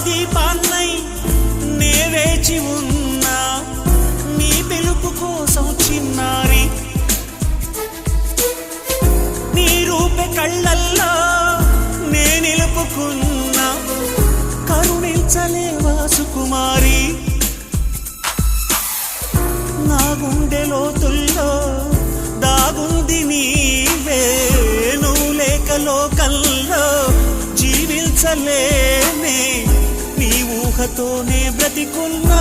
దీపాన్నై నే వేచి ఉన్నా నీ పిలుపు కోసం చిన్నారి నీ రూపే కళ్ళల్లో నే నిలుపుకున్నా కరుణించలేవా సుకుమారి నా గుండె లోతుల్లో దాగుంది నీవే నువ్వు లేక లోకల్లో జీవించలేనే నీ ఊహతోనే బ్రతికున్నా